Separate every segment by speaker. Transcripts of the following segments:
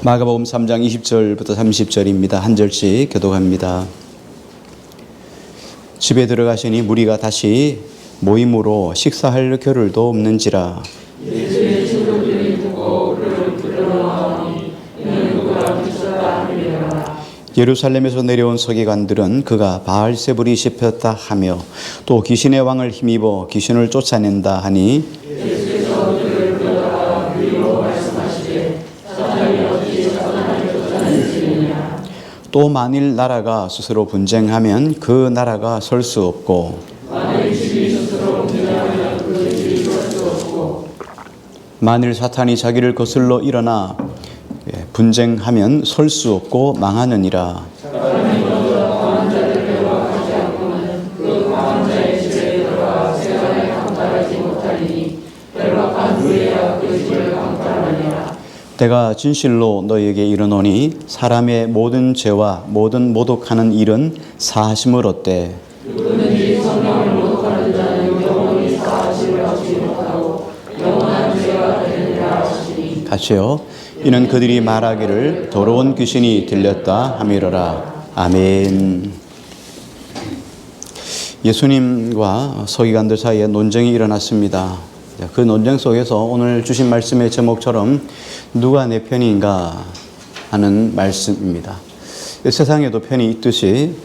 Speaker 1: 마가복음 3장 20절부터 30절입니다. 한 절씩 교독합니다. 집에 들어가시니 무리가 다시 모임으로 식사할 겨를도 없는지라.
Speaker 2: 예수의 친구들이 듣고 그를 부끄러워하니 이는 누구라 미쳤다 하리라.
Speaker 1: 예루살렘에서 내려온 서기관들은 그가 바알세불이 씹혔다 하며 또 귀신의 왕을 힘입어 귀신을 쫓아낸다 하니
Speaker 2: 예수께서 그를 불러다가 그리로 말씀하시되 사탄이 어찌 사탄을 쫓아내시느냐.
Speaker 1: 또 만일 나라가 스스로 분쟁하면 그 나라가 설 수 없고
Speaker 2: 만일 집이 스스로 분쟁하면 그 집이 설 수 없고
Speaker 1: 만일 사탄이 자기를 거슬러 일어나 분쟁하면 설 수 없고 망하느니라.
Speaker 2: 사탄이 먼저 강한 자를 배워하지 않고는 그 강한 자의 집에 들어가 세간에 강탈하지 못하리니 결박한 후에야 그 집을 강탈하리라.
Speaker 1: 내가 진실로 너희에게 이르노니 사람의 모든 죄와 모든 모독하는 일은 사하심을 얻되
Speaker 2: 누구든지 성령을 모독하는 자는 영원히 사하심을 얻지 못하고 영원한 죄가 되느니라 하시니.
Speaker 1: 같이요. 이는 그들이 말하기를 더러운 귀신이 들렸다 함이로라. 아멘. 예수님과 서기관들 사이에 논쟁이 일어났습니다. 그 논쟁 속에서 오늘 주신 말씀의 제목처럼 누가 내 편인가 하는 말씀입니다. 세상에도 편이 있듯이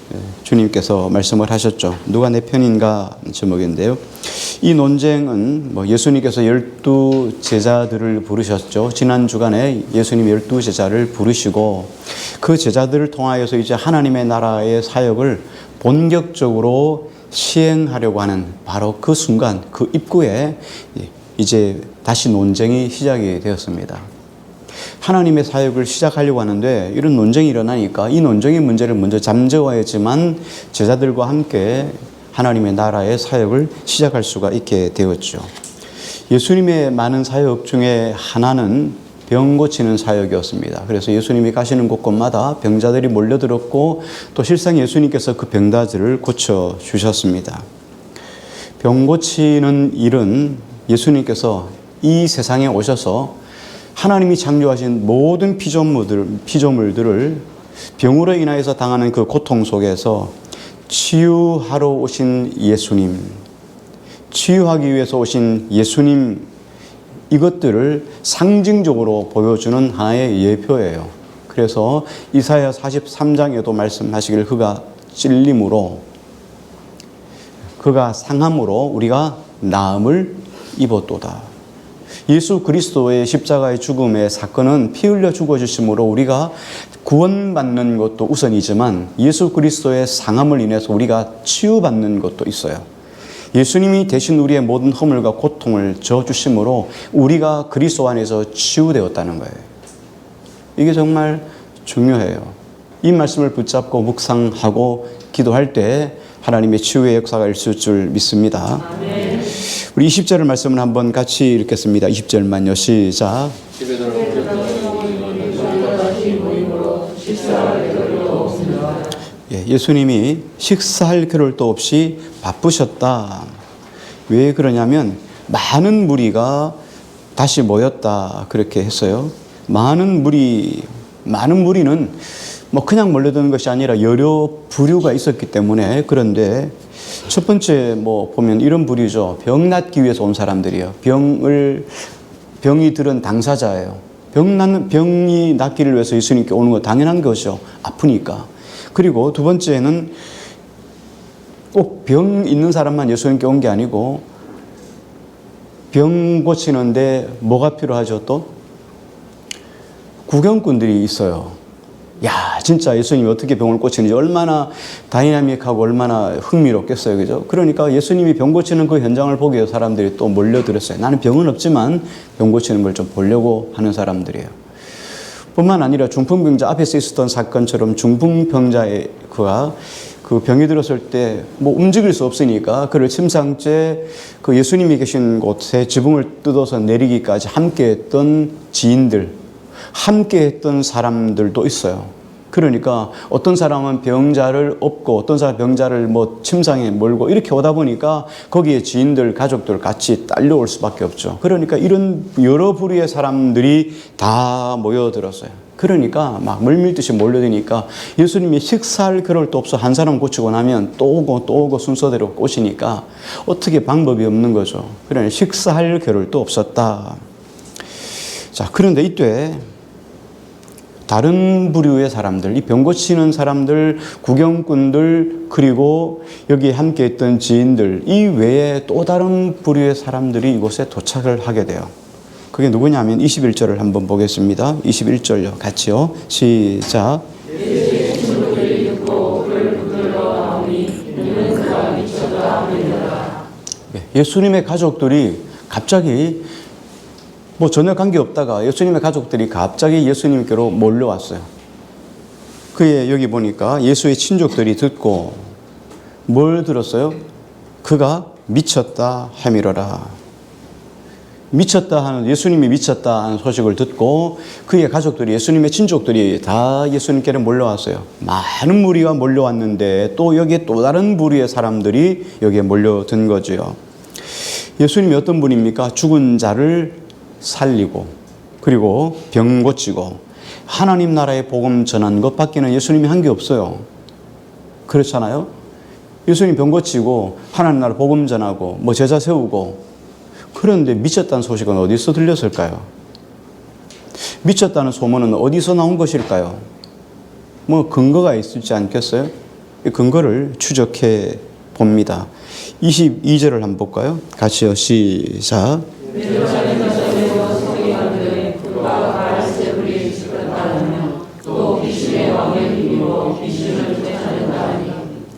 Speaker 1: 주님께서 말씀을 하셨죠. 누가 내 편인가 제목인데요. 이 논쟁은 예수님께서 12제자들을 부르셨죠. 지난 주간에 예수님 12제자를 부르시고 그 제자들을 통하여서 이제 하나님의 나라의 사역을 본격적으로 시행하려고 하는 바로 그 순간, 그 입구에 이제 다시 논쟁이 시작이 되었습니다. 하나님의 사역을 시작하려고 하는데 이런 논쟁이 일어나니까 이 논쟁의 문제를 먼저 잠재워야지만 제자들과 함께 하나님의 나라의 사역을 시작할 수가 있게 되었죠. 예수님의 많은 사역 중에 하나는 병 고치는 사역이었습니다. 그래서 예수님이 가시는 곳곳마다 병자들이 몰려들었고 또 실상 예수님께서 그 병자들을 고쳐주셨습니다. 병 고치는 일은 예수님께서 이 세상에 오셔서 하나님이 창조하신 모든 피조물들을 병으로 인하여서 당하는 그 고통 속에서 치유하러 오신 예수님, 치유하기 위해서 오신 예수님, 이것들을 상징적으로 보여주는 하나의 예표예요. 그래서 이사야 43장에도 말씀하시길 그가 찔림으로, 그가 상함으로 우리가 나음을 입었도다. 예수 그리스도의 십자가의 죽음의 사건은 피 흘려 죽어주심으로 우리가 구원받는 것도 우선이지만 예수 그리스도의 상함을 인해서 우리가 치유받는 것도 있어요. 예수님이 대신 우리의 모든 허물과 고통을 져주심으로 우리가 그리스도 안에서 치유되었다는 거예요. 이게 정말 중요해요. 이 말씀을 붙잡고 묵상하고 기도할 때 하나님의 치유의 역사가 있을 줄 믿습니다.
Speaker 2: 아멘.
Speaker 1: 우리 20절을 말씀을 한번 같이 읽겠습니다. 20절만요. 시작. 예수님이 식사할 겨를도 없이 바쁘셨다. 왜 그러냐면 많은 무리가 다시 모였다 그렇게 했어요. 많은 무리는 그냥 몰려드는 것이 아니라 여러 부류가 있었기 때문에. 그런데 첫 번째 보면 이런 부류죠. 병 낫기 위해서 온 사람들이에요. 병이 들은 당사자예요. 병이 낫기를 위해서 예수님께 오는 거 당연한 거죠. 아프니까. 그리고 두 번째는 꼭 병 있는 사람만 예수님께 온 게 아니고 병 고치는데 뭐가 필요하죠? 또 구경꾼들이 있어요. 야, 진짜 예수님이 어떻게 병을 고치는지 얼마나 다이나믹하고 얼마나 흥미롭겠어요. 그죠? 그러니까 예수님이 병 고치는 그 현장을 보기 위해 사람들이 또 몰려들었어요. 나는 병은 없지만 병 고치는 걸 좀 보려고 하는 사람들이에요. 뿐만 아니라 중풍병자 앞에서 있었던 사건처럼 중풍병자의 그가 그 병이 들었을 때 움직일 수 없으니까 그를 침상째 그 예수님이 계신 곳에 지붕을 뜯어서 내리기까지 함께 했던 지인들, 함께 했던 사람들도 있어요. 그러니까 어떤 사람은 병자를 업고 어떤 사람은 병자를 뭐 침상에 몰고 이렇게 오다 보니까 거기에 지인들, 가족들 같이 딸려올 수밖에 없죠. 그러니까 이런 여러 부류의 사람들이 다 모여들었어요. 그러니까 막 물밀듯이 몰려드니까 예수님이 식사할 겨를도 없어. 한 사람 고치고 나면 또 오고 또 오고 순서대로 꼬시니까 어떻게 방법이 없는 거죠. 그러니 식사할 겨를도 없었다. 자, 그런데 이때 다른 부류의 사람들, 이 병 고치는 사람들, 구경꾼들, 그리고 여기 함께 있던 지인들, 이 외에 또 다른 부류의 사람들이 이곳에 도착을 하게 돼요. 그게 누구냐면 21절을 한번 보겠습니다. 21절요. 같이요. 시작. 예수님의 가족들이 갑자기 뭐 전혀 관계없다가 예수님의 가족들이 갑자기 예수님께로 몰려왔어요. 그의 여기 보니까 예수의 친족들이 듣고 뭘 들었어요? 그가 미쳤다 하미러라. 미쳤다 하는, 예수님이 미쳤다 하는 소식을 듣고 그의 가족들이, 예수님의 친족들이 다 예수님께로 몰려왔어요. 많은 무리가 몰려왔는데 또 여기에 또 다른 부류의 사람들이 여기에 몰려든 거죠. 예수님이 어떤 분입니까? 죽은 자를 살리고 그리고 병 고치고 하나님 나라의 복음 전하는 것밖에는 예수님이 한 게 없어요. 그렇잖아요? 예수님 병 고치고 하나님 나라 복음 전하고 뭐 제자 세우고, 그런데 미쳤다는 소식은 어디서 들렸을까요? 미쳤다는 소문은 어디서 나온 것일까요? 뭐 근거가 있을지 않겠어요? 이 근거를 추적해 봅니다. 22절을 한번 볼까요? 같이요. 시작.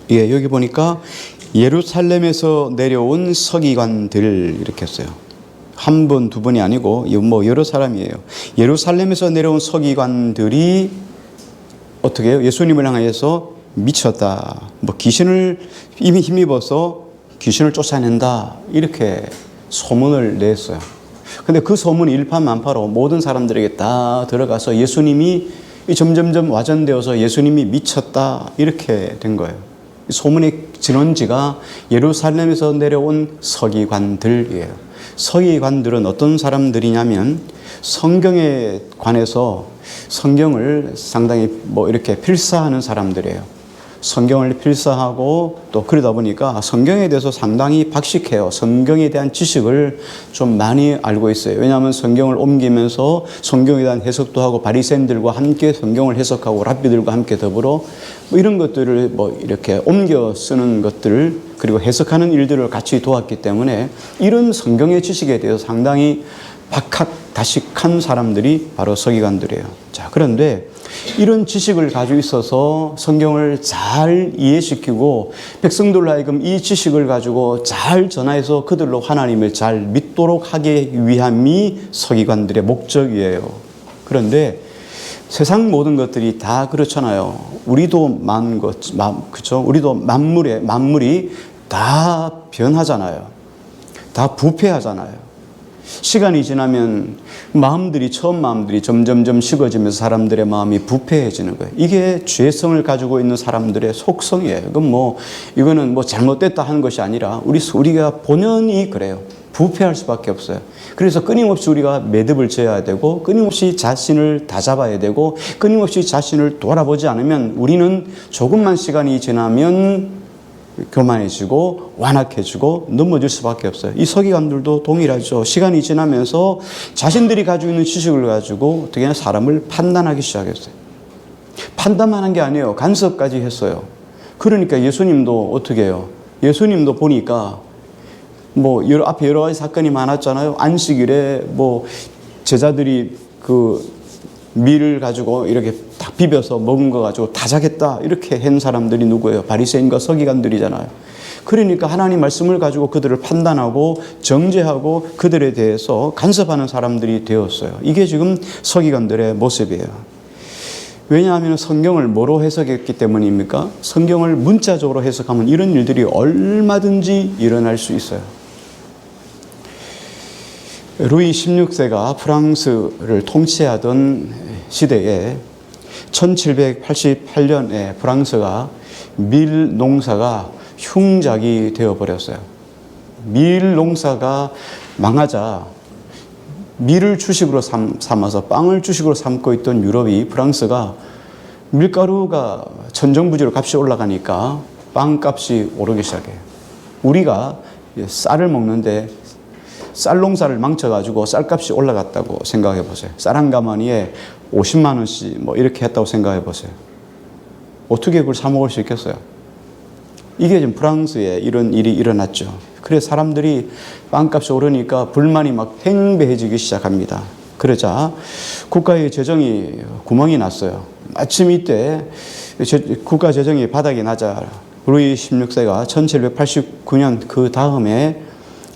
Speaker 1: 예, 여기 보니까 예루살렘에서 내려온 서기관들 이렇게 했어요. 한 분, 두 분이 아니고 뭐 여러 사람이에요. 예루살렘에서 내려온 서기관들이 어떻게 해요? 예수님을 향해서 미쳤다. 뭐 귀신을 이미 힘입어서 귀신을 쫓아낸다. 이렇게 소문을 냈어요. 근데 그 소문이 일파만파로 모든 사람들에게 다 들어가서 예수님이 점점점 와전되어서 예수님이 미쳤다. 이렇게 된 거예요. 소문의 진원지가 예루살렘에서 내려온 서기관들이에요. 서기관들은 어떤 사람들이냐면 성경에 관해서 성경을 상당히 뭐 이렇게 필사하는 사람들이에요. 성경을 필사하고 또 그러다 보니까 성경에 대해서 상당히 박식해요. 성경에 대한 지식을 좀 많이 알고 있어요. 왜냐하면 성경을 옮기면서 성경에 대한 해석도 하고 바리새인들과 함께 성경을 해석하고 랍비들과 함께 더불어 뭐 이런 것들을 뭐 이렇게 옮겨 쓰는 것들을 그리고 해석하는 일들을 같이 도왔기 때문에 이런 성경의 지식에 대해서 상당히 박학다식한 사람들이 바로 서기관들이에요. 자, 그런데 이런 지식을 가지고 있어서 성경을 잘 이해시키고 백성들로 하여금 이 지식을 가지고 잘 전하여서 그들로 하나님을 잘 믿도록 하기 위함이 서기관들의 목적이에요. 그런데 세상 모든 것들이 다 그렇잖아요. 우리도 그렇죠? 우리도 만물이 다 변하잖아요. 다 부패하잖아요. 시간이 지나면 처음 마음들이 점점점 식어지면서 사람들의 마음이 부패해지는 거예요. 이게 죄성을 가지고 있는 사람들의 속성이에요. 이거는 잘못됐다 하는 것이 아니라 우리가 본연이 그래요. 부패할 수밖에 없어요. 그래서 끊임없이 우리가 매듭을 지어야 되고 끊임없이 자신을 다잡아야 되고 끊임없이 자신을 돌아보지 않으면 우리는 조금만 시간이 지나면 교만해지고 완악해지고 넘어질 수밖에 없어요. 이 서기관들도 동일하죠. 시간이 지나면서 자신들이 가지고 있는 지식을 가지고 어떻게 하냐 사람을 판단하기 시작했어요. 판단만 한 게 아니에요. 간섭까지 했어요. 그러니까 예수님도 어떻게 해요? 예수님도 보니까 앞에 여러 가지 사건이 많았잖아요. 안식일에 제자들이 밀을 가지고 이렇게 딱 비벼서 먹은 거 가지고 다자겠다 이렇게 한 사람들이 누구예요? 바리새인과 서기관들이잖아요. 그러니까 하나님 말씀을 가지고 그들을 판단하고 정죄하고 그들에 대해서 간섭하는 사람들이 되었어요. 이게 지금 서기관들의 모습이에요. 왜냐하면 성경을 뭐로 해석했기 때문입니까? 성경을 문자적으로 해석하면 이런 일들이 얼마든지 일어날 수 있어요. 루이 16세가 프랑스를 통치하던 시대에 1788년에 프랑스가 밀 농사가 흉작이 되어버렸어요. 밀 농사가 망하자 밀을 주식으로 삼아서 빵을 주식으로 삼고 있던 유럽이 프랑스가 밀가루가 천정부지로 값이 올라가니까 빵값이 오르기 시작해요. 우리가 쌀을 먹는데 쌀 농사를 망쳐가지고 쌀값이 올라갔다고 생각해 보세요. 쌀 한 가마니에 50만 원씩 뭐 이렇게 했다고 생각해 보세요. 어떻게 그걸 사 먹을 수 있겠어요? 이게 지금 프랑스에 이런 일이 일어났죠. 그래서 사람들이 빵값이 오르니까 불만이 막 팽배해지기 시작합니다. 그러자 국가의 재정이 구멍이 났어요. 마침 이때 국가 재정이 바닥이 나자 루이 16세가 1789년 그 다음에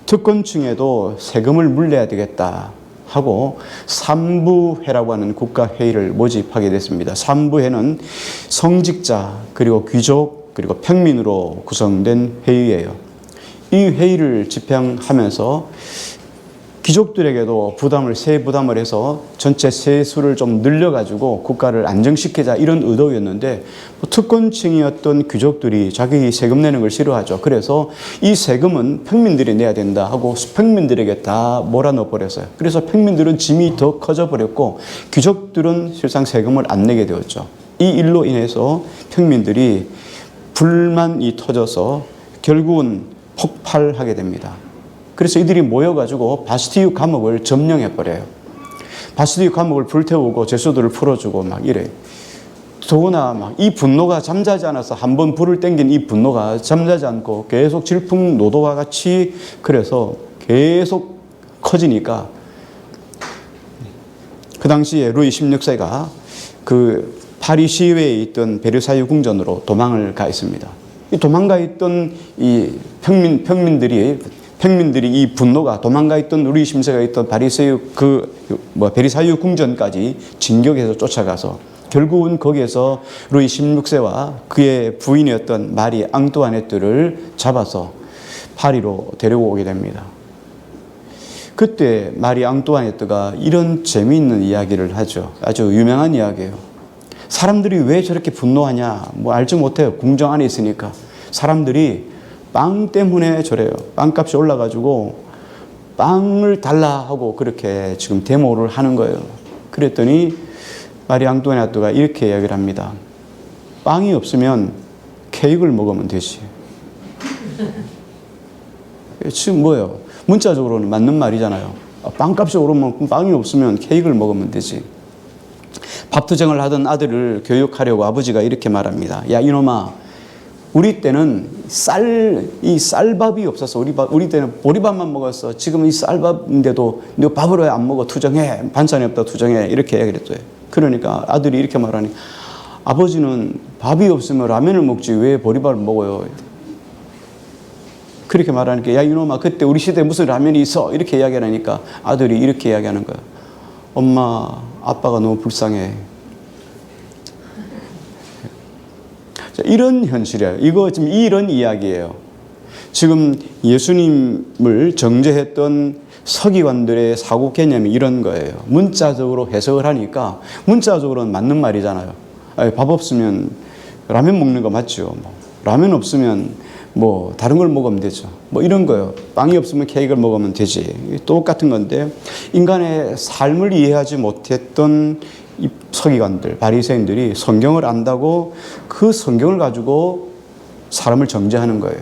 Speaker 1: 특권층에도 세금을 물려야 되겠다 하고 삼부회라고 하는 국가회의를 모집하게 됐습니다. 삼부회는 성직자 그리고 귀족 그리고 평민으로 구성된 회의예요. 이 회의를 집행하면서 귀족들에게도 세 부담을 해서 전체 세수를 좀 늘려가지고 국가를 안정시키자 이런 의도였는데 특권층이었던 귀족들이 자기 세금 내는 걸 싫어하죠. 그래서 이 세금은 평민들이 내야 된다 하고 평민들에게 다 몰아넣어 버렸어요. 그래서 평민들은 짐이 더 커져 버렸고 귀족들은 실상 세금을 안 내게 되었죠. 이 일로 인해서 평민들이 불만이 터져서 결국은 폭발하게 됩니다. 그래서 이들이 모여가지고 바스티유 감옥을 점령해버려요. 바스티유 감옥을 불태우고 죄수들을 풀어주고 막 이래요. 더구나 막 이 분노가 잠자지 않아서 한번 불을 땡긴 이 분노가 잠자지 않고 계속 질풍노도와 같이 그래서 계속 커지니까 그 당시에 루이 16세가 그 파리 시외에 있던 베르사유 궁전으로 도망을 가 있습니다. 이 도망가 있던 이 평민들이 이 분노가 도망가 있던 루이 16세가 있던 베르사유 궁전까지 진격해서 쫓아가서 결국은 거기에서 루이 16세와 그의 부인이었던 마리 앙뚜아네트를 잡아서 파리로 데려오게 됩니다. 그때 마리 앙뚜아네트가 이런 재미있는 이야기를 하죠. 아주 유명한 이야기예요. 사람들이 왜 저렇게 분노하냐? 뭐 알지 못해요. 궁정 안에 있으니까. 사람들이 빵 때문에 저래요. 빵값이 올라가지고 빵을 달라 하고 그렇게 지금 데모를 하는 거예요. 그랬더니 마리 앙뚜아네트가 이렇게 이야기를 합니다. 빵이 없으면 케이크를 먹으면 되지. 지금 뭐예요? 문자적으로는 맞는 말이잖아요. 빵값이 오르면 빵이 없으면 케이크를 먹으면 되지. 밥투정을 하던 아들을 교육하려고 아버지가 이렇게 말합니다. 야 이놈아, 우리 때는 쌀밥이 없었어. 우리 때는 보리밥만 먹었어. 지금 이 쌀밥인데도 너 밥을 왜 안 먹어? 투정해. 반찬이 없다 투정해. 이렇게 얘기를 했어요. 그러니까 아들이 이렇게 말하니 아버지는 밥이 없으면 라면을 먹지 왜 보리밥을 먹어요? 그렇게 말하니까 야 이놈아, 그때 우리 시대에 무슨 라면이 있어? 이렇게 이야기하니까 아들이 이렇게 이야기하는 거야. 엄마, 아빠가 너무 불쌍해. 이런 현실이에요. 이거 지금 이런 이야기예요. 지금 예수님을 정죄했던 서기관들의 사고 개념이 이런 거예요. 문자적으로 해석을 하니까 문자적으로는 맞는 말이잖아요. 밥 없으면 라면 먹는 거 맞죠. 라면 없으면 뭐 다른 걸 먹으면 되죠. 뭐 이런 거예요. 빵이 없으면 케이크를 먹으면 되지. 똑같은 건데 인간의 삶을 이해하지 못했던 이 서기관들, 바리새인들이 성경을 안다고 그 성경을 가지고 사람을 정죄하는 거예요.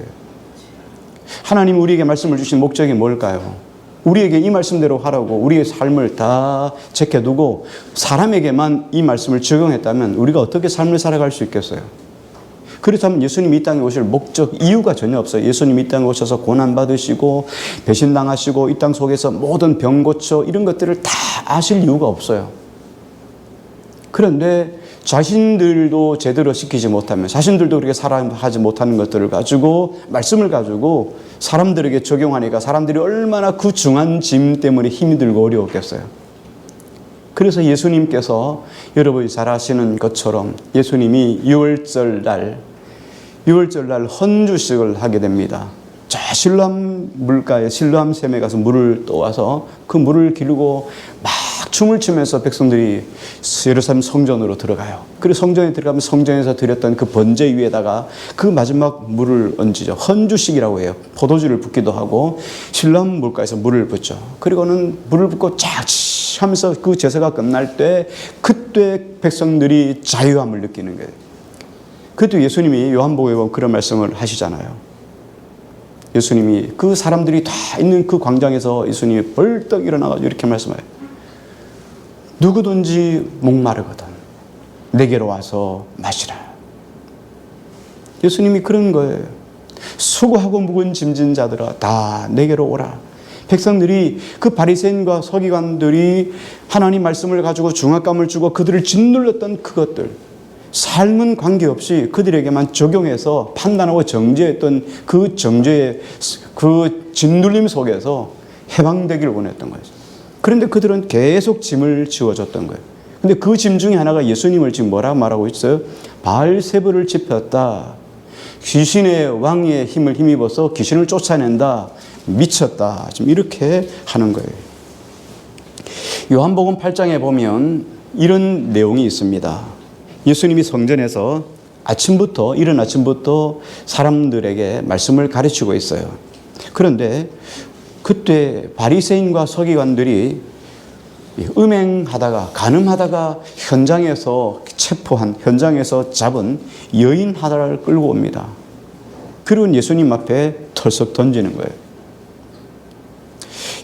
Speaker 1: 하나님 우리에게 말씀을 주신 목적이 뭘까요? 우리에게 이 말씀대로 하라고 우리의 삶을 다 제껴두고 사람에게만 이 말씀을 적용했다면 우리가 어떻게 삶을 살아갈 수 있겠어요? 그렇다면 예수님이 이 땅에 오실 목적, 이유가 전혀 없어요. 예수님이 이 땅에 오셔서 고난받으시고 배신당하시고 이 땅 속에서 모든 병 고쳐 이런 것들을 다 아실 이유가 없어요. 그런데 자신들도 제대로 지키지 못하면 자신들도 그렇게 살아하지 못하는 것들을 가지고 말씀을 가지고 사람들에게 적용하니까 사람들이 얼마나 그 중한 짐 때문에 힘이 들고 어려웠겠어요. 그래서 예수님께서 여러분이 잘 아시는 것처럼 예수님이 유월절 날 헌주식을 하게 됩니다. 저 실로암 물가에 실로암 샘에 가서 물을 떠와서 그 물을 기르고 막 춤을 추면서 백성들이 예루살렘 성전으로 들어가요. 그리고 성전에 들어가면 성전에서 드렸던 그 번제 위에다가 그 마지막 물을 얹죠. 헌주식이라고 해요. 포도주를 붓기도 하고 신람 물가에서 물을 붓죠. 그리고는 물을 붓고 쫙 하면서 그 제사가 끝날 때 그때 백성들이 자유함을 느끼는 거예요. 그때 예수님이 요한복음에 보면 그런 말씀을 하시잖아요. 예수님이 그 사람들이 다 있는 그 광장에서 예수님이 벌떡 일어나가지고 이렇게 말씀해요. 누구든지 목마르거든 내게로 와서 마시라. 예수님이 그런 거예요. 수고하고 무거운 짐진 자들아 다 내게로 오라. 백성들이 그 바리새인과 서기관들이 하나님 말씀을 가지고 중압감을 주고 그들을 짓눌렀던 그것들, 삶은 관계없이 그들에게만 적용해서 판단하고 정죄했던 그 정죄의 그 짓눌림 속에서 해방되기를 원했던 거죠. 그런데 그들은 계속 짐을 지워줬던 거예요. 근데 그 짐 중에 하나가 예수님을 지금 뭐라고 말하고 있어요? 바알세불을 지폈다. 귀신의 왕의 힘을 힘입어서 귀신을 쫓아낸다. 미쳤다. 지금 이렇게 하는 거예요. 요한복음 8장에 보면 이런 내용이 있습니다. 예수님이 성전에서 이른 아침부터 사람들에게 말씀을 가르치고 있어요. 그런데 그때 바리새인과 서기관들이 음행하다가 간음하다가 현장에서 잡은 여인 하나를 끌고 옵니다. 그리고 예수님 앞에 털썩 던지는 거예요.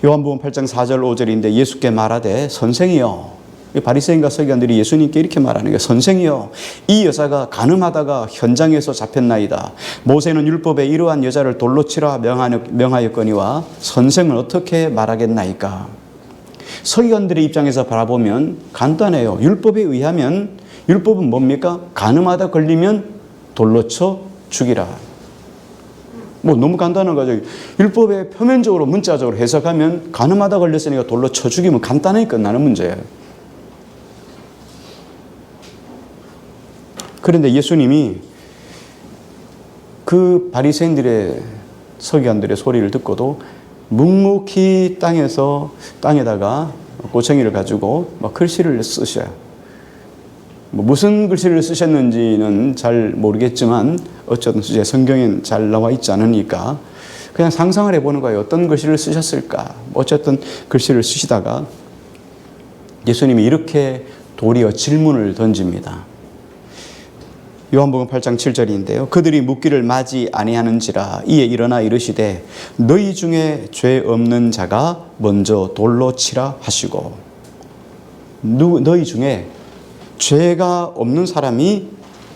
Speaker 1: 요한복음 8장 4절 5절인데 예수께 말하되 선생이여, 바리새인과 서기관들이 예수님께 이렇게 말하는 거예요. 선생이여, 이 여자가 간음하다가 현장에서 잡혔나이다. 모세는 율법에 이러한 여자를 돌로 치라 명하였거니와 선생은 어떻게 말하겠나이까. 서기관들의 입장에서 바라보면 간단해요. 율법에 의하면 율법은 뭡니까? 간음하다 걸리면 돌로 쳐 죽이라. 너무 간단한 거죠. 율법에 표면적으로 문자적으로 해석하면 간음하다 걸렸으니까 돌로 쳐 죽이면 간단하게 끝나는 문제예요. 그런데 예수님이 그 바리새인들의 서기관들의 소리를 듣고도 묵묵히 땅에다가 고챙이를 가지고 글씨를 쓰셔요. 무슨 글씨를 쓰셨는지는 잘 모르겠지만 어쨌든 이제 성경엔 잘 나와 있지 않으니까 그냥 상상을 해보는 거예요. 어떤 글씨를 쓰셨을까. 어쨌든 글씨를 쓰시다가 예수님이 이렇게 도리어 질문을 던집니다. 요한복음 8장 7절인데요. 그들이 묻기를 마지 아니하는지라 이에 일어나 이르시되 너희 중에 죄 없는 자가 먼저 돌로 치라 하시고, 너희 중에 죄가 없는 사람이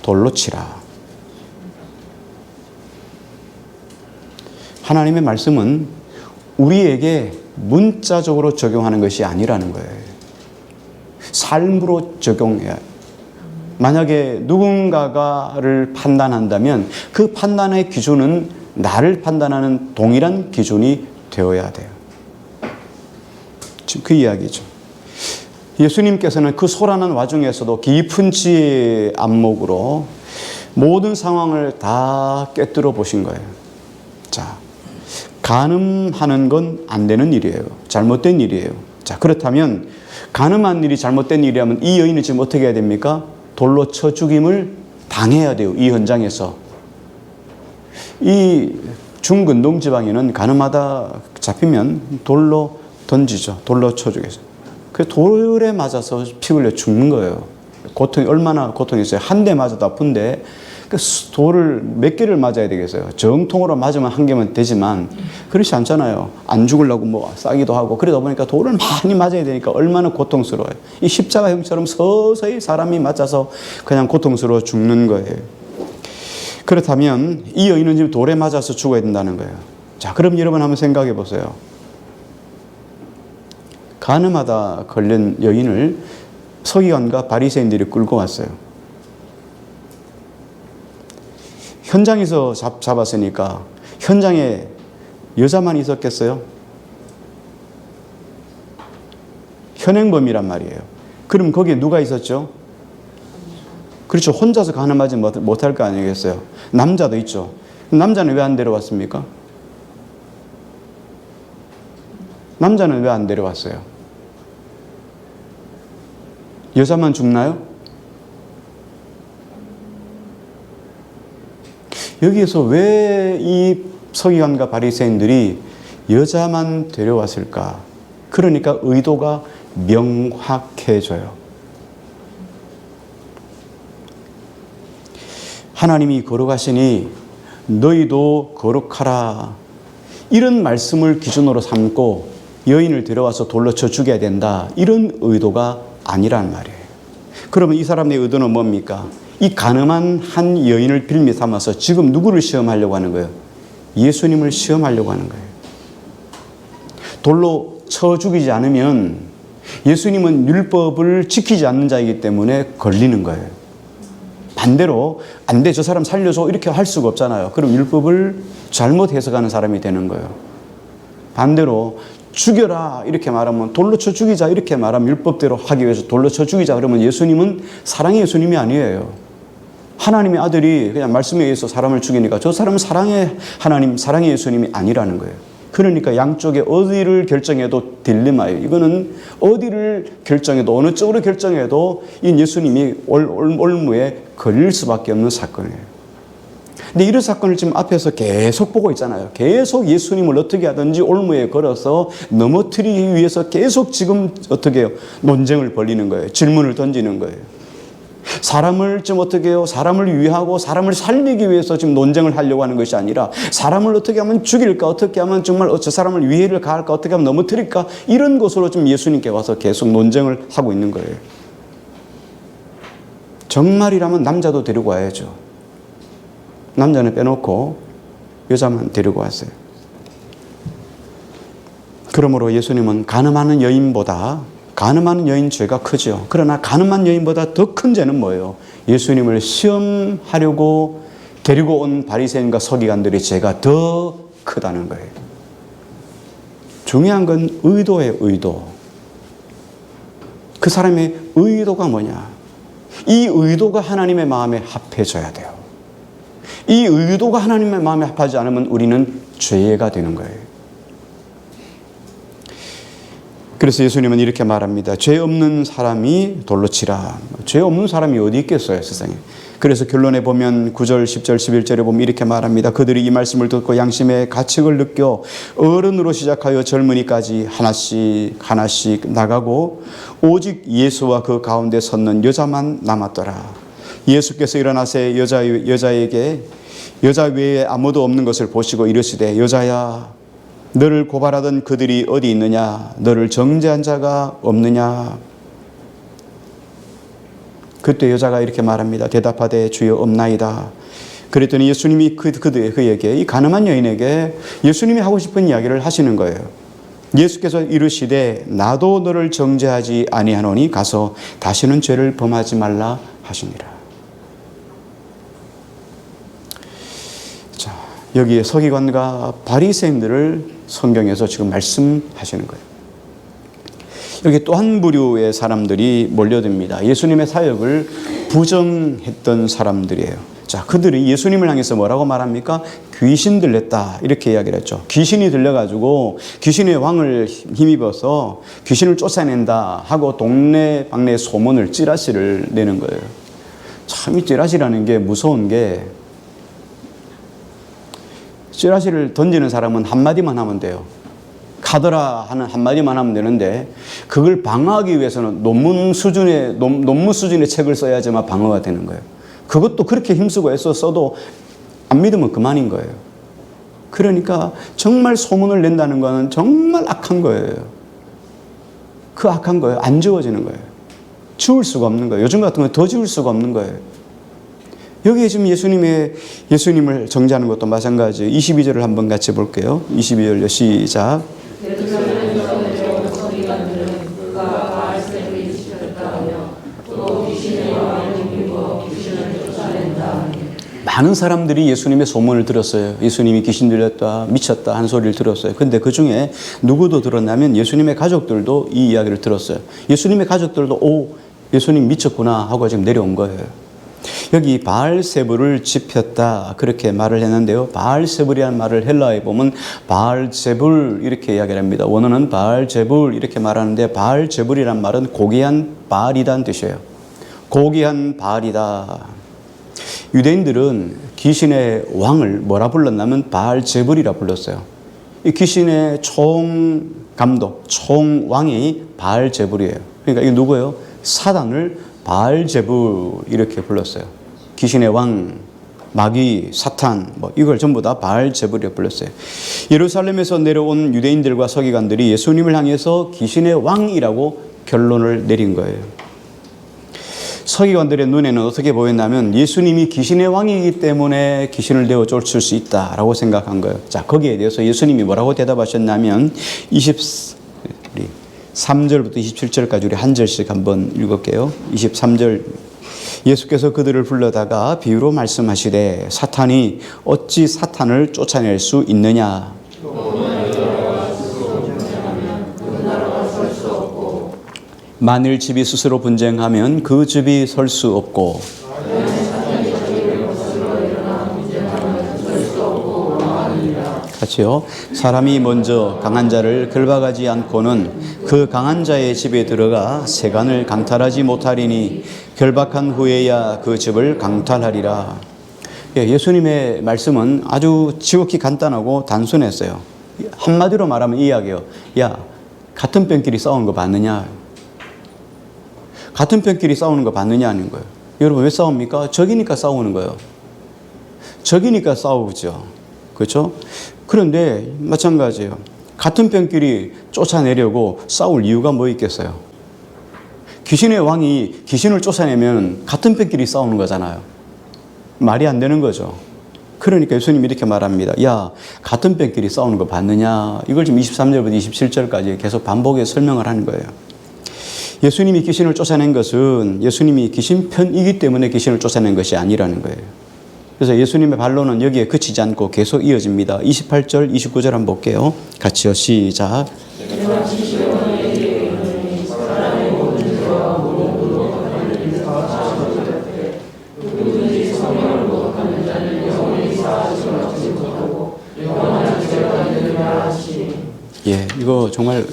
Speaker 1: 돌로 치라. 하나님의 말씀은 우리에게 문자적으로 적용하는 것이 아니라는 거예요. 삶으로 적용해야 해요. 만약에 누군가를 판단한다면 그 판단의 기준은 나를 판단하는 동일한 기준이 되어야 돼요. 지금 그 이야기죠. 예수님께서는 그 소란한 와중에서도 깊은 지혜의 안목으로 모든 상황을 다 꿰뚫어 보신 거예요. 자, 간음하는 건 안 되는 일이에요. 잘못된 일이에요. 자, 그렇다면 간음한 일이 잘못된 일이라면 이 여인은 지금 어떻게 해야 됩니까? 돌로 쳐 죽임을 당해야 돼요. 이 현장에서. 이 중근동 지방에는 간음하다 잡히면 돌로 던지죠. 돌로 쳐 죽여서. 그 돌에 맞아서 피 흘려 죽는 거예요. 고통이 얼마나 고통이 있어요. 한 대 맞아도 아픈데 그 돌을 몇 개를 맞아야 되겠어요. 정통으로 맞으면 한 개면 되지만 그렇지 않잖아요. 안 죽으려고 싸기도 하고 그러다 보니까 돌을 많이 맞아야 되니까 얼마나 고통스러워요. 이 십자가형처럼 서서히 사람이 맞아서 그냥 고통스러워 죽는 거예요. 그렇다면 이 여인은 지금 돌에 맞아서 죽어야 된다는 거예요. 자, 그럼 여러분 한번 생각해 보세요. 간음하다 걸린 여인을 서기관과 바리새인들이 끌고 왔어요. 현장에서 잡았으니까 현장에 여자만 있었겠어요? 현행범이란 말이에요. 그럼 거기에 누가 있었죠? 그렇죠. 혼자서 간음하지 못할 거 아니겠어요? 남자도 있죠. 남자는 왜 안 데려왔습니까? 남자는 왜 안 데려왔어요? 여자만 죽나요? 여기에서 왜 이 서기관과 바리새인들이 여자만 데려왔을까? 그러니까 의도가 명확해져요. 하나님이 거룩하시니 너희도 거룩하라. 이런 말씀을 기준으로 삼고 여인을 데려와서 돌로 쳐 죽여야 된다. 이런 의도가 아니란 말이에요. 그러면 이 사람의 의도는 뭡니까? 이 가늠한 한 여인을 빌미 삼아서 지금 누구를 시험하려고 하는 거예요? 예수님을 시험하려고 하는 거예요. 돌로 쳐 죽이지 않으면 예수님은 율법을 지키지 않는 자이기 때문에 걸리는 거예요. 반대로 안 돼, 저 사람 살려줘 이렇게 할 수가 없잖아요. 그럼 율법을 잘못 해석하는 사람이 되는 거예요. 반대로 죽여라 이렇게 말하면, 돌로 쳐 죽이자 이렇게 말하면, 율법대로 하기 위해서 돌로 쳐 죽이자 그러면 예수님은 사랑의 예수님이 아니에요. 하나님의 아들이 그냥 말씀에 의해서 사람을 죽이니까 저 사람은 사랑의 하나님, 사랑의 예수님이 아니라는 거예요. 그러니까 양쪽에 어디를 결정해도 딜레마예요. 이거는 어디를 결정해도, 어느 쪽으로 결정해도 이 예수님이 올무에 걸릴 수밖에 없는 사건이에요. 근데 이런 사건을 지금 앞에서 계속 보고 있잖아요. 계속 예수님을 어떻게 하든지 올무에 걸어서 넘어뜨리기 위해서 계속 지금 어떻게 해요? 논쟁을 벌이는 거예요. 질문을 던지는 거예요. 사람을 좀 어떻게 해요? 사람을 위하고 사람을 살리기 위해서 지금 논쟁을 하려고 하는 것이 아니라, 사람을 어떻게 하면 죽일까? 어떻게 하면 정말 저 사람을 위해를 가할까? 어떻게 하면 넘어뜨릴까? 이런 것으로 좀 예수님께 와서 계속 논쟁을 하고 있는 거예요. 정말이라면 남자도 데리고 와야죠. 남자는 빼놓고 여자만 데리고 왔어요. 그러므로 예수님은 가늠하는 여인보다, 가늠하는 여인 죄가 크죠. 그러나 가늠한 여인보다 더 큰 죄는 뭐예요? 예수님을 시험하려고 데리고 온 바리새인과 서기관들의 죄가 더 크다는 거예요. 중요한 건 의도의 의도. 그 사람의 의도가 뭐냐? 이 의도가 하나님의 마음에 합해져야 돼요. 이 의도가 하나님의 마음에 합하지 않으면 우리는 죄가 되는 거예요. 그래서 예수님은 이렇게 말합니다. 죄 없는 사람이 돌로 치라. 죄 없는 사람이 어디 있겠어요, 세상에. 그래서 결론에 보면 9절, 10절, 11절에 보면 이렇게 말합니다. 그들이 이 말씀을 듣고 양심의 가책을 느껴 어른으로 시작하여 젊은이까지 하나씩 하나씩 나가고 오직 예수와 그 가운데 섰는 여자만 남았더라. 예수께서 일어나서 여자에게 여자 외에 아무도 없는 것을 보시고 이르시되, 여자야, 너를 고발하던 그들이 어디 있느냐? 너를 정죄한 자가 없느냐? 그때 여자가 이렇게 말합니다. 대답하되 주여 없나이다. 그랬더니 예수님이 그에게, 이 가늠한 여인에게 예수님이 하고 싶은 이야기를 하시는 거예요. 예수께서 이르시되 나도 너를 정죄하지 아니하노니 가서 다시는 죄를 범하지 말라 하시니라. 자, 여기에 서기관과 바리새인들을 성경에서 지금 말씀하시는 거예요. 여기 또 한 부류의 사람들이 몰려듭니다. 예수님의 사역을 부정했던 사람들이에요. 자, 그들이 예수님을 향해서 뭐라고 말합니까? 귀신 들렸다 이렇게 이야기를 했죠. 귀신이 들려가지고 귀신의 왕을 힘입어서 귀신을 쫓아낸다 하고 동네 방네 소문을, 찌라시를 내는 거예요. 참 이 찌라시라는 게 무서운 게, 찌라시를 던지는 사람은 한마디만 하면 돼요. 가더라 하는 한마디만 하면 되는데, 그걸 방어하기 위해서는 논문 수준의 책을 써야지만 방어가 되는 거예요. 그것도 그렇게 힘쓰고 애써 써도 안 믿으면 그만인 거예요. 그러니까 정말 소문을 낸다는 거는 정말 악한 거예요. 그 악한 거예요. 안 지워지는 거예요. 지울 수가 없는 거예요. 요즘 같은 거 더 지울 수가 없는 거예요. 여기에 지금 예수님을 정죄하는 것도 마찬가지예요. 22절을 한번 같이 볼게요. 22절요. 시작. 많은 사람들이 예수님의 소문을 들었어요. 예수님이 귀신 들렸다, 미쳤다 하는 소리를 들었어요. 근데 그 중에 누구도 들었냐면 예수님의 가족들도 이 이야기를 들었어요. 예수님의 가족들도 예수님 미쳤구나 하고 지금 내려온 거예요. 여기 바알세불을 지폈다 그렇게 말을 했는데요. 바알세불이라는 말을 헬라어에 보면 바알제불 이렇게 이야기를 합니다. 원어는 바알제불 이렇게 말하는데 바알제불이라는 말은 고귀한 바알이라는 뜻이에요. 고귀한 바알이다. 유대인들은 귀신의 왕을 뭐라 불렀냐면 바알제불이라 불렀어요. 이 귀신의 총감독, 총왕이 바알제불이에요. 그러니까 이게 누구예요? 사단을 바알제불 이렇게 불렀어요. 귀신의 왕, 마귀, 사탄 이걸 전부 다 바알제불이라고 불렀어요. 예루살렘에서 내려온 유대인들과 서기관들이 예수님을 향해서 귀신의 왕이라고 결론을 내린 거예요. 서기관들의 눈에는 어떻게 보였냐면 예수님이 귀신의 왕이기 때문에 귀신을 내어 쫓을 수 있다라고 생각한 거예요. 자, 거기에 대해서 예수님이 뭐라고 대답하셨냐면 23절부터 27절까지 우리 한 절씩 한번 읽을게요. 23절 예수께서 그들을 불러다가 비유로 말씀하시되 사탄이 어찌 사탄을 쫓아낼 수 있느냐. 만일 집이 스스로 분쟁하면 그 집이 설 수 없고 같이요. 사람이 먼저 강한 자를 결박하지 않고는 그 강한 자의 집에 들어가 세간을 강탈하지 못하리니 결박한 후에야 그 집을 강탈하리라. 예수님의 말씀은 아주 지극히 간단하고 단순했어요. 한마디로 말하면 이 이야기예요. 야, 같은 편끼리 싸우는 거 봤느냐? 같은 편끼리 싸우는 거 봤느냐 하는 거예요. 여러분 왜 싸웁니까? 적이니까 싸우는 거예요. 적이니까 싸우죠. 그렇죠? 그런데 마찬가지예요. 같은 편끼리 쫓아내려고 싸울 이유가 뭐 있겠어요? 귀신의 왕이 귀신을 쫓아내면 같은 편끼리 싸우는 거잖아요. 말이 안 되는 거죠. 그러니까 예수님이 이렇게 말합니다. 야, 같은 편끼리 싸우는 거 봤느냐? 이걸 지금 23절부터 27절까지 계속 반복해서 설명을 하는 거예요. 예수님이 귀신을 쫓아낸 것은 예수님이 귀신 편이기 때문에 귀신을 쫓아낸 것이 아니라는 거예요. 그래서 예수님의 반론은 여기에 그치지 않고 계속 이어집니다. 28절, 29절 한번 볼게요. 같이요. 시작. 예, 이거 정말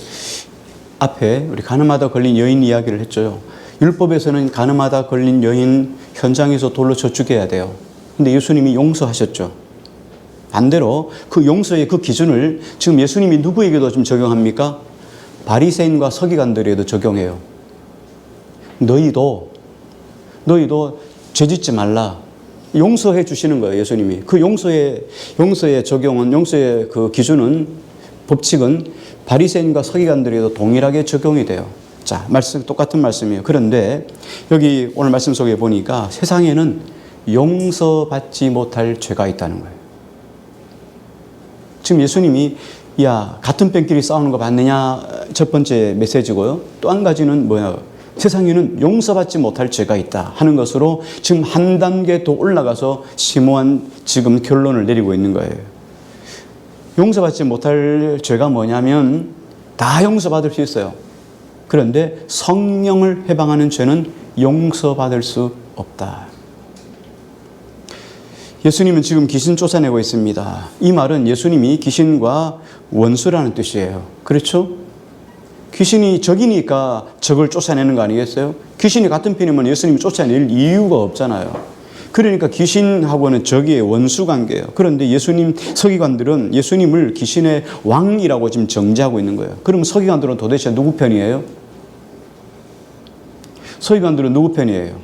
Speaker 1: 앞에 우리 간음하다 걸린 여인 이야기를 했죠. 율법에서는 간음하다 걸린 여인 현장에서 돌로 쳐 죽여야 돼요. 근데 예수님이 용서하셨죠. 반대로 그 용서의 그 기준을 지금 예수님이 누구에게도 좀 적용합니까? 바리새인과 서기관들에게도 적용해요. 너희도 죄짓지 말라. 용서해 주시는 거예요, 예수님이. 그 용서의 적용은, 용서의 그 기준은, 법칙은 바리새인과 서기관들에게도 동일하게 적용이 돼요. 자, 말씀 똑같은 말씀이에요. 그런데 여기 오늘 말씀 속에 보니까 세상에는 용서받지 못할 죄가 있다는 거예요. 지금 예수님이 야, 같은 편끼리 싸우는 거 봤느냐? 첫 번째 메시지고요. 또 한 가지는 뭐야? 세상에는 용서받지 못할 죄가 있다 하는 것으로 지금 한 단계 더 올라가서 심오한 지금 결론을 내리고 있는 거예요. 용서받지 못할 죄가 뭐냐면 다 용서받을 수 있어요. 그런데 성령을 해방하는 죄는 용서받을 수 없다. 예수님은 지금 귀신 쫓아내고 있습니다. 이 말은 예수님이 귀신과 원수라는 뜻이에요. 그렇죠? 귀신이 적이니까 적을 쫓아내는 거 아니겠어요? 귀신이 같은 편이면 예수님이 쫓아낼 이유가 없잖아요. 그러니까 귀신하고는 적의 원수 관계예요. 그런데 예수님 서기관들은 예수님을 귀신의 왕이라고 지금 정죄하고 있는 거예요. 그럼 서기관들은 도대체 누구 편이에요? 서기관들은 누구 편이에요?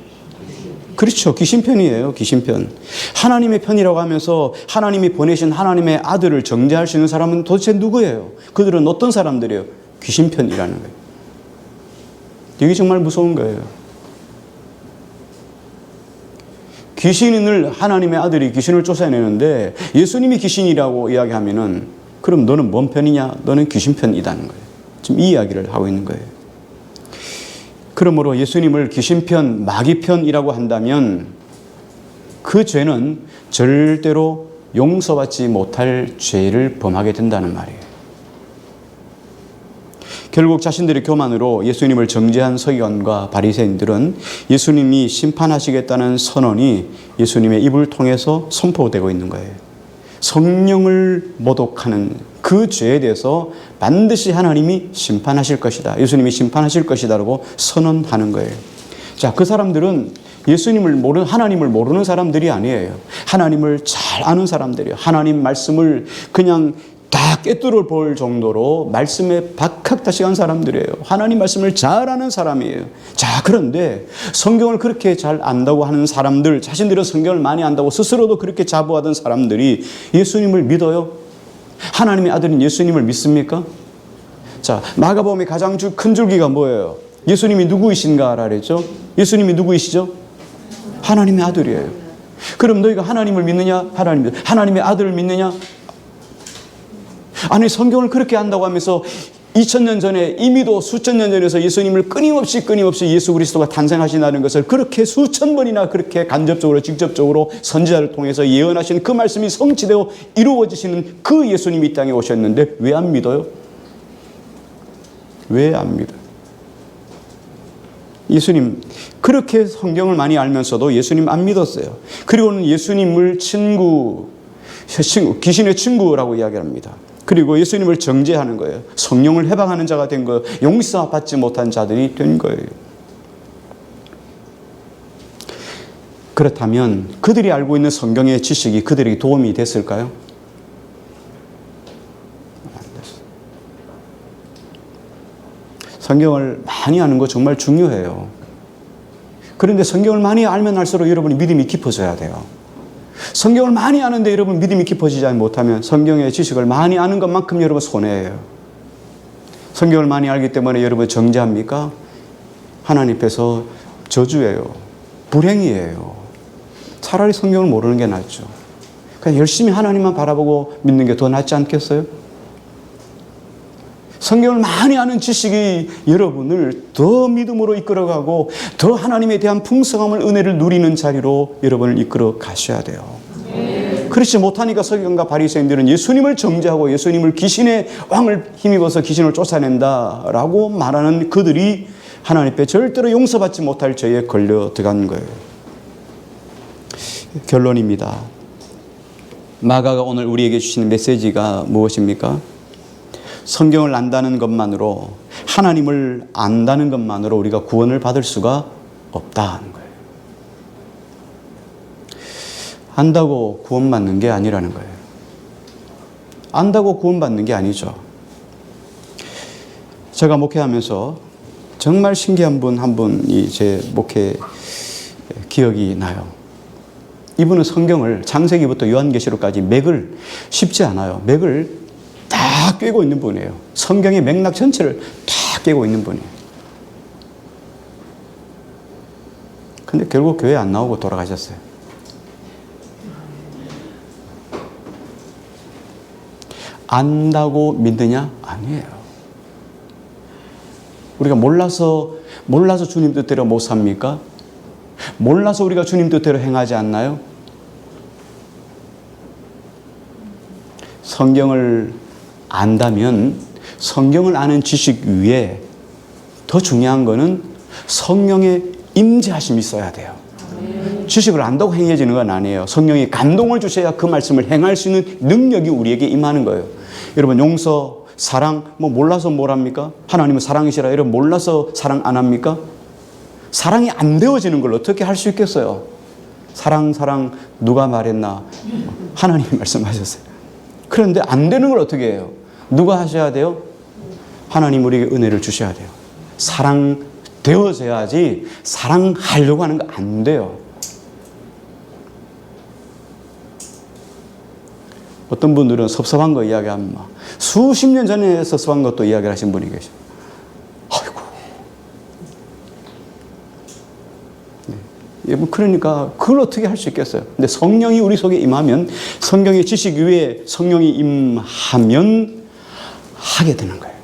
Speaker 1: 그렇죠. 귀신 편이에요. 귀신 편. 하나님의 편이라고 하면서 하나님이 보내신 하나님의 아들을 정죄할 수 있는 사람은 도대체 누구예요? 그들은 어떤 사람들이에요? 귀신 편이라는 거예요. 이게 정말 무서운 거예요. 귀신을 하나님의 아들이 귀신을 쫓아내는데 예수님이 귀신이라고 이야기하면은 그럼 너는 뭔 편이냐? 너는 귀신 편이라는 거예요. 지금 이 이야기를 하고 있는 거예요. 그러므로 예수님을 귀신 편, 마귀 편이라고 한다면 그 죄는 절대로 용서받지 못할 죄를 범하게 된다는 말이에요. 결국 자신들의 교만으로 예수님을 정죄한 서기관과 바리새인들은 예수님이 심판하시겠다는 선언이 예수님의 입을 통해서 선포되고 있는 거예요. 성령을 모독하는 그 죄에 대해서 반드시 하나님이 심판하실 것이다. 예수님이 심판하실 것이다라고 선언하는 거예요. 자, 그 사람들은 하나님을 모르는 사람들이 아니에요. 하나님을 잘 아는 사람들이에요. 하나님 말씀을 그냥 다 꿰뚫어 볼 정도로 말씀에 박학다식한 사람들이에요. 하나님 말씀을 잘 아는 사람이에요. 자, 그런데 성경을 그렇게 잘 안다고 하는 사람들, 자신들은 성경을 많이 안다고 스스로도 그렇게 자부하던 사람들이 예수님을 믿어요? 하나님의 아들인 예수님을 믿습니까? 자, 마가복음의 가장 큰 줄기가 뭐예요? 예수님이 누구이신가라 그랬죠? 예수님이 누구이시죠? 하나님의 아들이에요. 그럼 너희가 하나님을 믿느냐? 하나님의 아들을 믿느냐? 아니, 성경을 그렇게 안다고 하면서 2000년 전에 이미도 수천 년 전에서 예수님을 끊임없이 예수 그리스도가 탄생하신다는 것을 그렇게 수천 번이나 그렇게 간접적으로 직접적으로 선지자를 통해서 예언하신 그 말씀이 성취되어 이루어지시는 그 예수님이 이 땅에 오셨는데 왜 안 믿어요? 왜 안 믿어요? 예수님 그렇게 성경을 많이 알면서도 예수님 안 믿었어요. 그리고는 예수님을 귀신의 친구라고 이야기합니다. 그리고 예수님을 정죄하는 거예요. 성령을 해방하는 자가 된 거예요. 용서받지 못한 자들이 된 거예요. 그렇다면 그들이 알고 있는 성경의 지식이 그들에게 도움이 됐을까요? 안 됐어요. 성경을 많이 아는 거 정말 중요해요. 그런데 성경을 많이 알면 알수록 여러분이 믿음이 깊어져야 돼요. 성경을 많이 아는데 여러분 믿음이 깊어지지 못하면 성경의 지식을 많이 아는 것만큼 여러분 손해예요. 성경을 많이 알기 때문에 여러분 정죄합니까? 하나님 앞에서 저주예요. 불행이에요. 차라리 성경을 모르는 게 낫죠. 그냥 열심히 하나님만 바라보고 믿는 게 더 낫지 않겠어요? 성경을 많이 아는 지식이 여러분을 더 믿음으로 이끌어가고 더 하나님에 대한 풍성함을 은혜를 누리는 자리로 여러분을 이끌어 가셔야 돼요. 그렇지 못하니까 서기관과 바리새인들은 예수님을 정죄하고 예수님을 귀신의 왕을 힘입어서 귀신을 쫓아낸다라고 말하는 그들이 하나님 앞에 절대로 용서받지 못할 죄에 걸려 들어간 거예요. 결론입니다. 마가가 오늘 우리에게 주시는 메시지가 무엇입니까? 성경을 안다는 것만으로, 하나님을 안다는 것만으로 우리가 구원을 받을 수가 없다는 거예요. 안다고 구원받는 게 아니라는 거예요. 안다고 구원받는 게 아니죠. 제가 목회하면서 정말 신기한 분 한 분이 제 목회 기억이 나요. 이분은 성경을 창세기부터 요한계시록까지 맥을 쉽지 않아요. 맥을 다 꿰고 있는 분이에요. 성경의 맥락 전체를 다 꿰고 있는 분이에요. 근데 결국 교회 안 나오고 돌아가셨어요. 안다고 믿느냐? 아니에요. 우리가 몰라서 주님 뜻대로 못 삽니까? 몰라서 우리가 주님 뜻대로 행하지 않나요? 성경을 안다면 성경을 아는 지식 위에 더 중요한 거는 성령의 임재하심이 있어야 돼요. 지식을 안다고 행해지는 건 아니에요. 성령이 감동을 주셔야 그 말씀을 행할 수 있는 능력이 우리에게 임하는 거예요. 여러분 용서, 사랑 몰라서 뭘 합니까? 하나님은 사랑이시라 여러분 몰라서 사랑 안 합니까? 사랑이 안 되어지는 걸 어떻게 할 수 있겠어요? 사랑 누가 말했나? 하나님이 말씀하셨어요. 그런데 안 되는 걸 어떻게 해요? 누가 하셔야 돼요? 하나님 우리에게 은혜를 주셔야 돼요. 사랑 되어져야지 사랑하려고 하는 거 안 돼요. 어떤 분들은 섭섭한 거 이야기하면 수십 년 전에 섭섭한 것도 이야기를 하신 분이 계셔요. 아이고. 네. 그러니까 그걸 어떻게 할 수 있겠어요? 근데 성령이 우리 속에 임하면 성경의 지식 위에 성령이 임하면 하게 되는 거예요.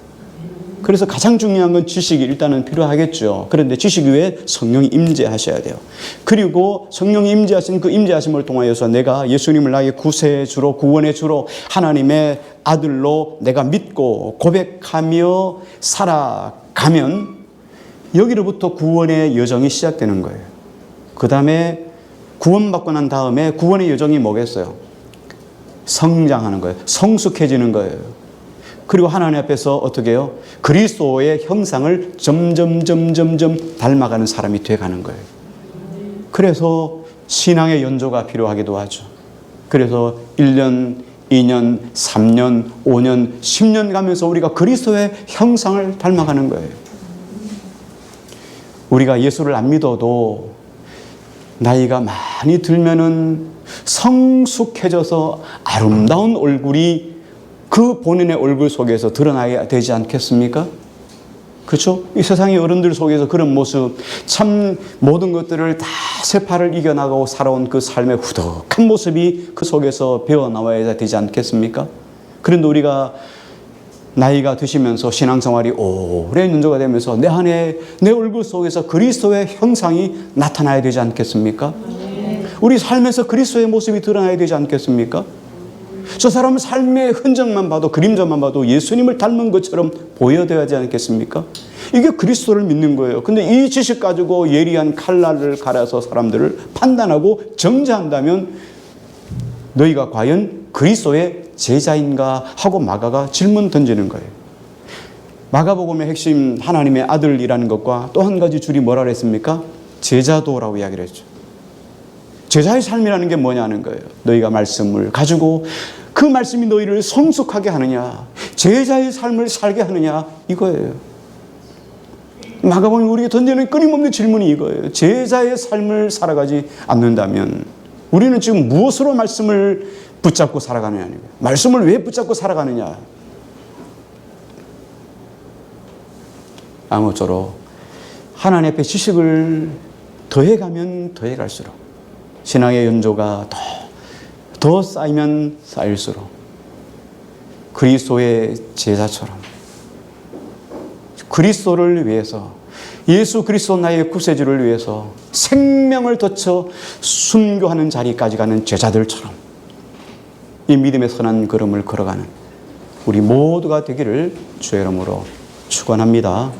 Speaker 1: 그래서 가장 중요한 건 지식이 일단은 필요하겠죠. 그런데 지식 위에 성령이 임재하셔야 돼요. 그리고 성령이 임재하신 그 임재하심을 통하여서 내가 예수님을 나의 구세의 주로 구원의 주로 하나님의 아들로 내가 믿고 고백하며 살아가면 여기로부터 구원의 여정이 시작되는 거예요. 그 다음에 구원받고 난 다음에 구원의 여정이 뭐겠어요? 성장하는 거예요. 성숙해지는 거예요. 그리고 하나님 앞에서 어떻게 해요? 그리스도의 형상을 점점 닮아가는 사람이 돼가는 거예요. 그래서 신앙의 연조가 필요하기도 하죠. 그래서 1년, 2년, 3년, 5년, 10년 가면서 우리가 그리스도의 형상을 닮아가는 거예요. 우리가 예수를 안 믿어도 나이가 많이 들면은 성숙해져서 아름다운 얼굴이 그 본인의 얼굴 속에서 드러나야 되지 않겠습니까? 그렇죠? 이 세상의 어른들 속에서 그런 모습, 참 모든 것들을 다 세파를 이겨나가고 살아온 그 삶의 후덕한 모습이 그 속에서 배어나와야 되지 않겠습니까? 그런데 우리가 나이가 드시면서 신앙생활이 오래 연조가 되면서 내 안에 내 얼굴 속에서 그리스도의 형상이 나타나야 되지 않겠습니까? 우리 삶에서 그리스도의 모습이 드러나야 되지 않겠습니까? 저 사람은 삶의 흔적만 봐도 그림자만 봐도 예수님을 닮은 것처럼 보여야 되지 않겠습니까? 이게 그리스도를 믿는 거예요. 근데 이 지식 가지고 예리한 칼날을 갈아서 사람들을 판단하고 정죄한다면 너희가 과연 그리스도의 제자인가 하고 마가가 질문 던지는 거예요. 마가복음의 핵심 하나님의 아들이라는 것과 또 한 가지 줄이 뭐라 그랬습니까? 제자도라고 이야기를 했죠. 제자의 삶이라는 게 뭐냐는 거예요. 너희가 말씀을 가지고 그 말씀이 너희를 성숙하게 하느냐, 제자의 삶을 살게 하느냐, 이거예요. 마가복음이 우리에게 던지는 끊임없는 질문이 이거예요. 제자의 삶을 살아가지 않는다면 우리는 지금 무엇으로 말씀을 붙잡고 살아가느냐, 말씀을 왜 붙잡고 살아가느냐. 아무쪼록 하나님 앞에 지식을 더해가면 더해갈수록 신앙의 연조가 더 쌓이면 쌓일수록 그리스도의 제자처럼 그리스도를 위해서, 예수 그리스도 나의 구세주를 위해서 생명을 바쳐 순교하는 자리까지 가는 제자들처럼 이 믿음의 선한 걸음을 걸어가는 우리 모두가 되기를 주의 이름으로 축원합니다.